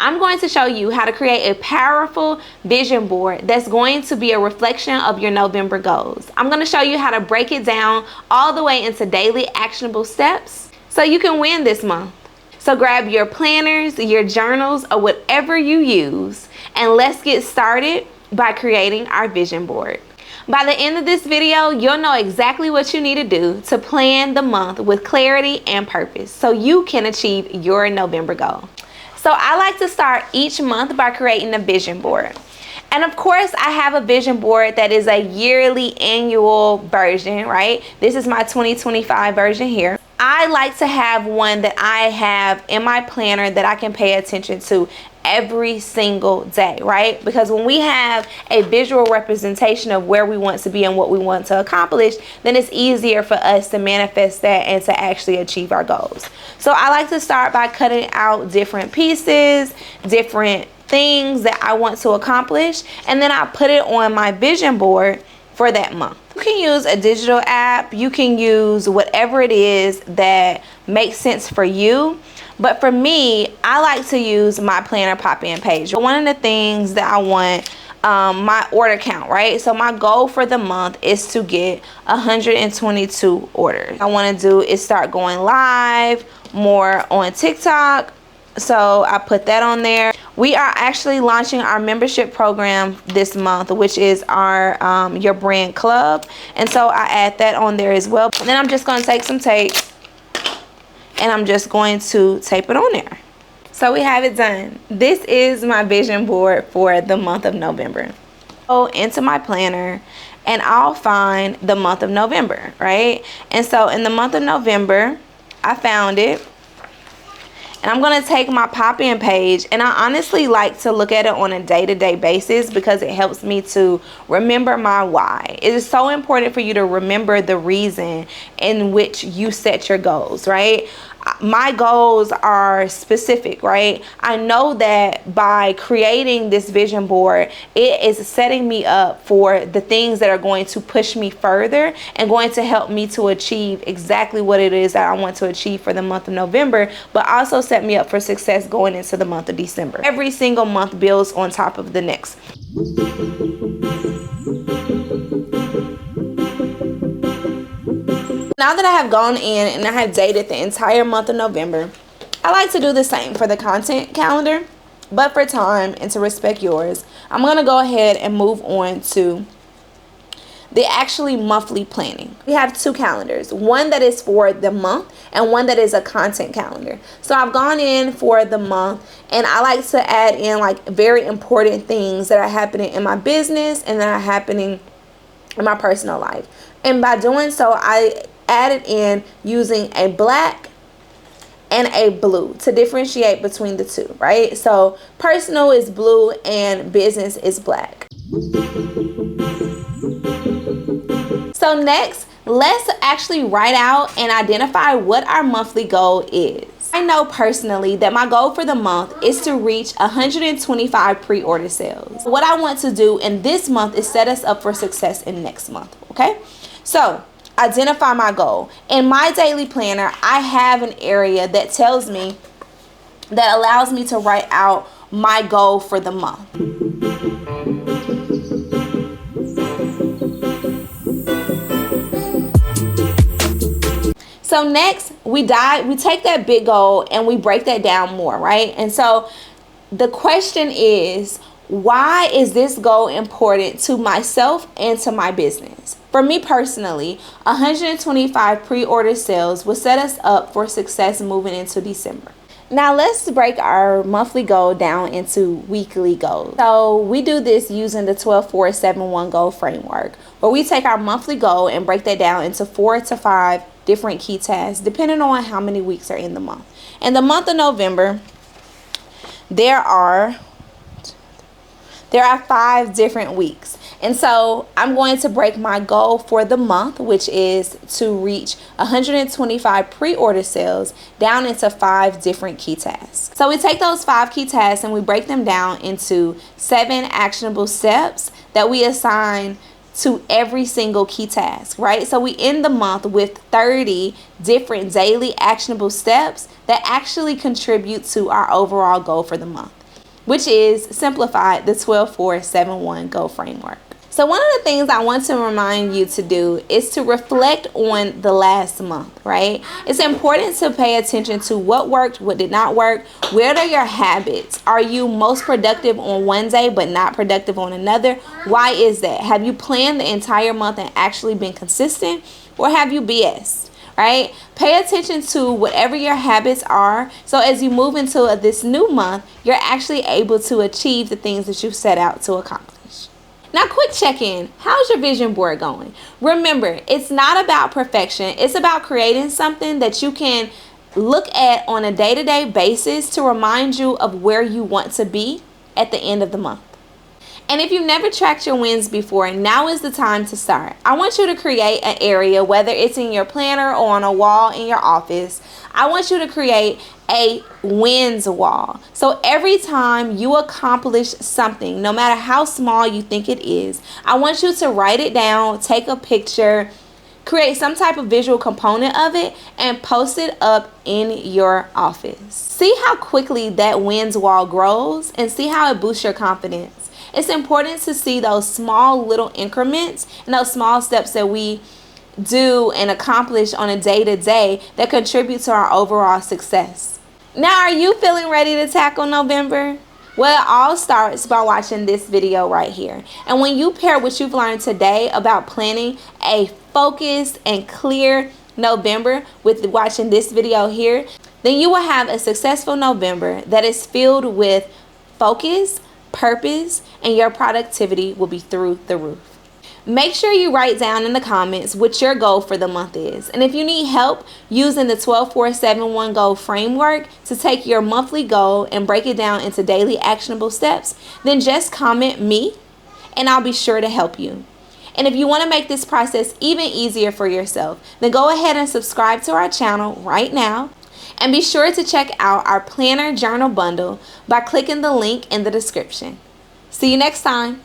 I'm going to show you how to create a powerful vision board that's going to be a reflection of your November goals. I'm going to show you how to break it down all the way into daily actionable steps so you can win this month. So grab your planners, your journals, or whatever you use, and let's get started by creating our vision board. By the end of this video, you'll know exactly what you need to do to plan the month with clarity and purpose so you can achieve your November goal. So I like to start each month by creating a vision board. And of course, I have a vision board that is a yearly annual version, right? This is my 2025 version here. I like to have one that I have in my planner that I can pay attention to every single day, right? Because when we have a visual representation of where we want to be and what we want to accomplish, then it's easier for us to manifest that and to actually achieve our goals. So I like to start by cutting out different pieces, different things that I want to accomplish, and then I put it on my vision board for that month. You can use a digital app, you can use whatever it is that makes sense for you. But for me, I like to use my planner pop-in page. One of the things that I want, my order count, right? So my goal for the month is to get 122 orders. I want to do is start going live more on TikTok. So I put that on there. We are actually launching our membership program this month, which is our Your Brand Club. And so I add that on there as well. And then I'm just going to take some tape and I'm just going to tape it on there. So we have it done. This is my vision board for the month of November. Go into my planner and I'll find the month of November, right? And so in the month of November, I found it. And I'm going to take my pop-in page, and I honestly like to look at it on a day-to-day basis because it helps me to remember my why. It is so important for you to remember the reason in which you set your goals, right? My goals are specific, right? I know that by creating this vision board, it is setting me up for the things that are going to push me further and going to help me to achieve exactly what it is that I want to achieve for the month of November, but also set me up for success going into the month of December. Every single month builds on top of the next. Now that I have gone in and I have dated the entire month of November, I like to do the same for the content calendar, but for time and to respect yours, I'm going to go ahead and move on to the actually monthly planning. We have two calendars, one that is for the month and one that is a content calendar. So I've gone in for the month and I like to add in like very important things that are happening in my business and that are happening in my personal life. And by doing so, I added in using a black and a blue to differentiate between the two, right? So personal is blue and business is black. So next, let's actually write out and identify what our monthly goal is. I know personally that my goal for the month is to reach 125 pre-order sales. What I want to do in this month is set us up for success in next month, okay? So identify my goal. In my daily planner, I have an area that tells me, that allows me to write out my goal for the month. So next, we take that big goal and we break that down more, right? And so the question is, why is this goal important to myself and to my business? For me personally, 125 pre-order sales will set us up for success moving into December. Now let's break our monthly goal down into weekly goals. So we do this using the 12-4-7-1 goal framework, where we take our monthly goal and break that down into 4 to 5 different key tasks, depending on how many weeks are in the month. In the month of November, there are 5 different weeks. And so I'm going to break my goal for the month, which is to reach 125 pre-order sales, down into 5 different key tasks. So we take those 5 key tasks and we break them down into 7 actionable steps that we assign to every single key task, right? So we end the month with 30 different daily actionable steps that actually contribute to our overall goal for the month. which is simplified, the 12-4-7-1 goal framework. So one of the things I want to remind you to do is to reflect on the last month, right? It's important to pay attention to what worked, what did not work. Where are your habits? Are you most productive on one day but not productive on another? Why is that? Have you planned the entire month and actually been consistent, or have you BS'd? Right? Pay attention to whatever your habits are, so as you move into this new month, you're actually able to achieve the things that you've set out to accomplish. Now, quick check-in. How's your vision board going? Remember, it's not about perfection. It's about creating something that you can look at on a day-to-day basis to remind you of where you want to be at the end of the month. And if you've never tracked your wins before, now is the time to start. I want you to create an area, whether it's in your planner or on a wall in your office. I want you to create a wins wall. So every time you accomplish something, no matter how small you think it is, I want you to write it down, take a picture, create some type of visual component of it, and post it up in your office. See how quickly that wins wall grows, and see how it boosts your confidence. It's important to see those small little increments and those small steps that we do and accomplish on a day-to-day that contribute to our overall success. Now, are you feeling ready to tackle November? Well, it all starts by watching this video right here. And when you pair what you've learned today about planning a focused and clear November with watching this video here, then you will have a successful November that is filled with focus, purpose, and your productivity will be through the roof. Make sure you write down in the comments what your goal for the month is. And if you need help using the 12-4-7-1 goal framework to take your monthly goal and break it down into daily actionable steps, then just comment me and I'll be sure to help you. And if you want to make this process even easier for yourself, then go ahead and subscribe to our channel right now. And be sure to check out our planner journal bundle by clicking the link in the description. See you next time.